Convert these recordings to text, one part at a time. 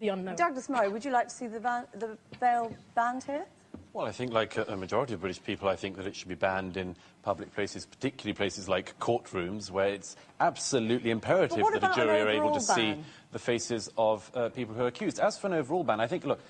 the unknown. Douglas Murray, would you like to see the veil banned here? Well, I think, like a majority of British people, I think that it should be banned in public places, particularly places like courtrooms, where it's absolutely imperative that a jury are able to see the faces of people who are accused. As for an overall ban, I think, look,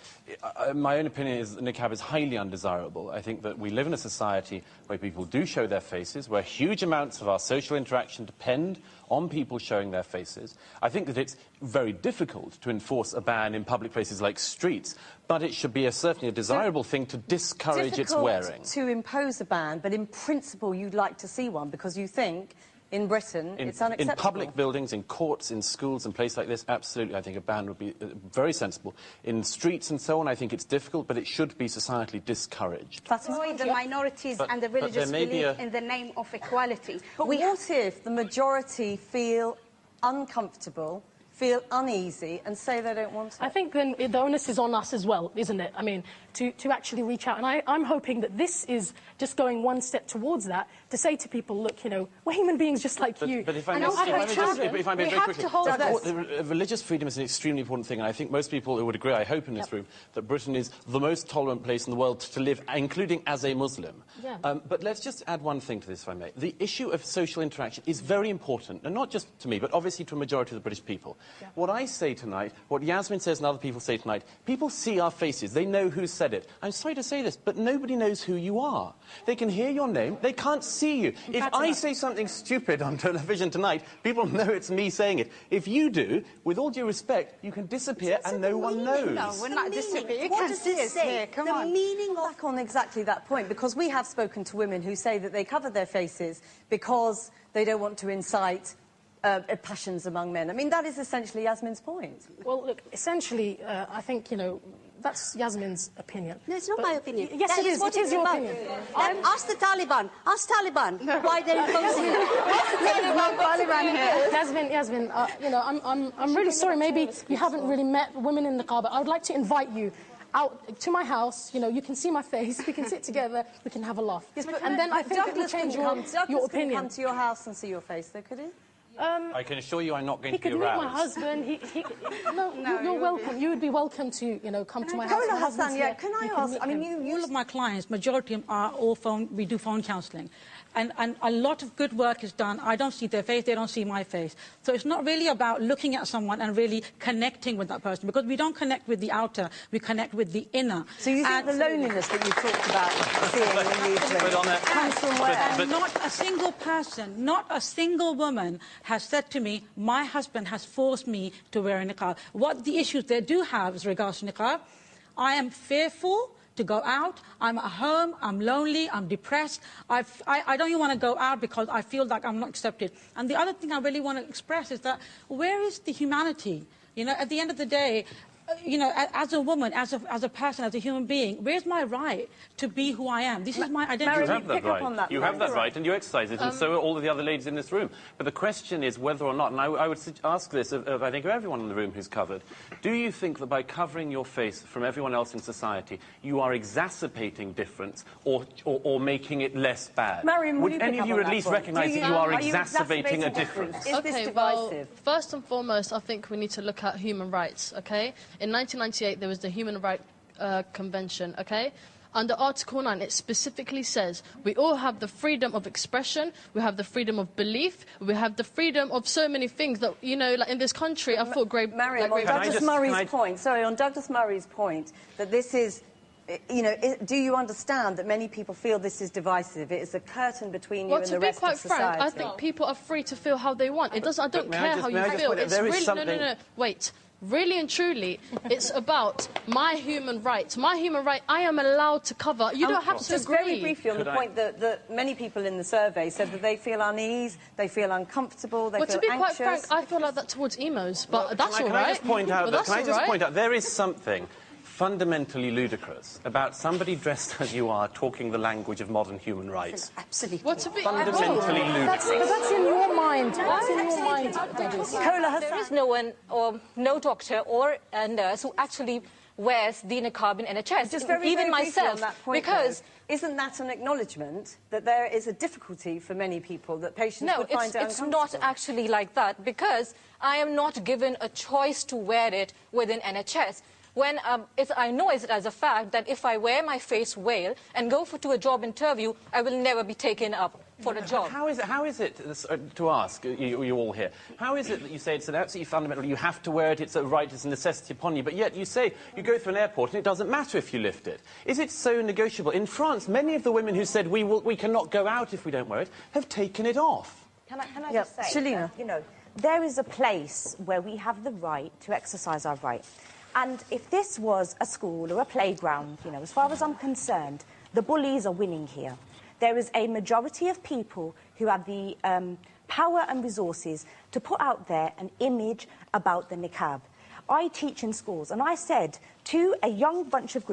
my own opinion is that niqab is highly undesirable. I think that we live in a society where people do show their faces, where huge amounts of our social interaction depend on people showing their faces. I think that it's very difficult to enforce a ban in public places like streets, but it should be certainly a desirable thing to discourage its wearing. To impose a ban, but in principle you'd like to see one, because you think in Britain it's unacceptable. In public buildings, in courts, in schools and places like this, absolutely, I think a ban would be very sensible. In streets and so on, I think it's difficult, but it should be societally discouraged. Avoid the minorities and the religious belief in the name of equality. But what if the majority feel uncomfortable, feel uneasy and say they don't want it? I think then the onus is on us as well, isn't it? I mean, to actually reach out. And I'm hoping that this is just going one step towards that, to say to people, look, you know, we're human beings just like you. But if I may very quickly, religious freedom is an extremely important thing, and I think most people who would agree, I hope in this room, that Britain is the most tolerant place in the world to live, including as a Muslim. Yeah. But let's just add one thing to this, if I may. The issue of social interaction is very important, and not just to me, but obviously to a majority of the British people. Yeah. What I say tonight, what Yasmin says and other people say tonight, people see our faces, they know who said it. I'm sorry to say this, but nobody knows who you are. They can hear your name, they can't see you. If I say something stupid on television tonight, people know it's me saying it. If you do, with all due respect, you can disappear and no one knows. No, we're not disappearing. What does this say? Come on. The meaning back on exactly that point, because we have spoken to women who say that they cover their faces because they don't want to incite passions among men. I mean, that is essentially Yasmin's point. Well, look, essentially, I think, you know, that's Yasmin's opinion. No, it's not my opinion. Yes, it is. It is your opinion. Ask the Taliban. Ask Taliban why they're imposing it. Taliban here. Yasmin, you know, I'm really sorry. Maybe you haven't really met women in niqab. I would like to invite you out to my house. You know, you can see my face. We can sit together. We can have a laugh. Yes, and then I think it will change your opinion. Can come to your house and see your face, though, could he? I can assure you I'm not going to be aroused. He could meet my husband. You're welcome. You would be welcome to, you know, come to my house. Kola Hassan, yeah, can I ask, I mean, all of my clients, majority are all we do phone counselling. And a lot of good work is done. I don't see their face, they don't see my face. So it's not really about looking at someone and really connecting with that person, because we don't connect with the outer, we connect with the inner. So you think the loneliness that you talked about seeing in the comes from where? And not a single person, not a single woman has said to me, my husband has forced me to wear a niqab. What the issues they do have is regards to niqab, I am fearful to go out, I'm at home, I'm lonely, I'm depressed, I don't even want to go out because I feel like I'm not accepted. And the other thing I really want to express is that where is the humanity? You know, at the end of the day, you know, as a woman, as a person, as a human being, where's my right to be who I am? This is my identity. You have that right. You have that right, and you exercise it, and so are all of the other ladies in this room. But the question is whether or not, and I would ask this of I think, everyone in the room who's covered, do you think that by covering your face from everyone else in society, you are exacerbating difference or making it less bad? Mariam, would any of you at least recognise that you are exacerbating a difference? Is this divisive? Well, first and foremost, I think we need to look at human rights, okay? In 1998, there was the Human Rights Convention, okay? Under Article 9, it specifically says we all have the freedom of expression, we have the freedom of belief, we have the freedom of so many things that, you know, like in this country, I thought great... Mariam, on Douglas Murray's point, sorry, on Douglas Murray's point, that this is... You know, do you understand that many people feel this is divisive? It is a curtain between you and the rest of society. Well, to be quite frank, I think people are free to feel how they want. It doesn't. I don't care how you feel. It's really no. Wait. Really and truly, it's about my human right. My human right, I am allowed to cover. You don't have to just agree. Very briefly on the point that many people in the survey said that they feel unease, they feel uncomfortable, they feel anxious. Well, to be quite frank, I feel like that towards emos, but that's all right. Can I just point out, there is something fundamentally ludicrous about somebody dressed as you are talking the language of modern human rights. Absolutely. Fundamentally ludicrous. That's in your mind. That's in your mind, Douglas. Kola Hassan. There is no one, or no doctor or a nurse who actually wears the niqab in NHS. Just very, even very myself, on that point, because... though, isn't that an acknowledgement that there is a difficulty for many people, that patients would find it uncomfortable? No, it's not actually like that, because I am not given a choice to wear it within NHS. When I know it as a fact that if I wear my face veil and go to a job interview, I will never be taken up for a job. How is it to ask, you all here, how is it that you say it's an absolutely fundamental, you have to wear it, it's a right, it's a necessity upon you, but yet you say you go through an airport and it doesn't matter if you lift it? Is it so negotiable? In France, many of the women who said we cannot go out if we don't wear it have taken it off. Can I just say, Shalina. you know, there is a place where we have the right to exercise our right. And if this was a school or a playground, you know, as far as I'm concerned, the bullies are winning here. There is a majority of people who have the power and resources to put out there an image about the niqab. I teach in schools, and I said to a young bunch of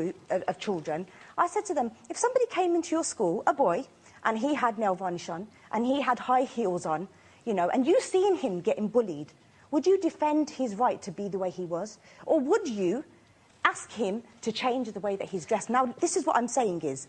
children, I said to them, if somebody came into your school, a boy, and he had nail varnish on, and he had high heels on, you know, and you seen him getting bullied, would you defend his right to be the way he was? Or would you ask him to change the way that he's dressed? Now, this is what I'm saying is,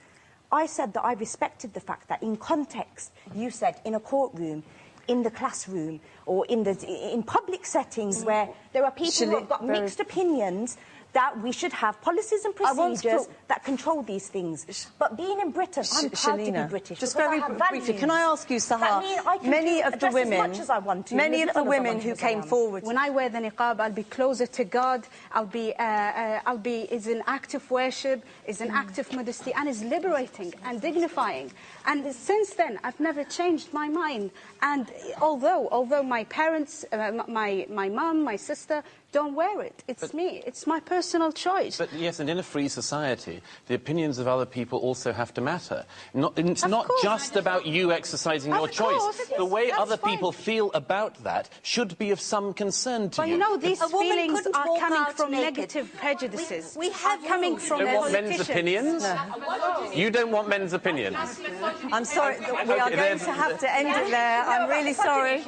I said that I respected the fact that in context, you said in a courtroom, in the classroom, or in public settings where there are people who have got mixed opinions, that we should have policies and procedures that control these things. But being in Britain, I'm proud to be British. Just very briefly, can I ask you, Sahar, many of the women who came forward... When I wear the niqab, I'll be closer to God, it's an act of worship, it's an act of modesty, and it's liberating and dignifying. And since then, I've never changed my mind. And although my parents, my mum, my sister, don't wear it. It's me. It's my personal choice. But yes, and in a free society, the opinions of other people also have to matter. It's not just about you exercising your choice. The way other people feel about that should be of some concern to you. But you know, these feelings are coming from negative prejudices. We have coming from you don't want men's opinions? No. You don't want men's opinions? I'm sorry, we are going to have to end it there. I'm really sorry.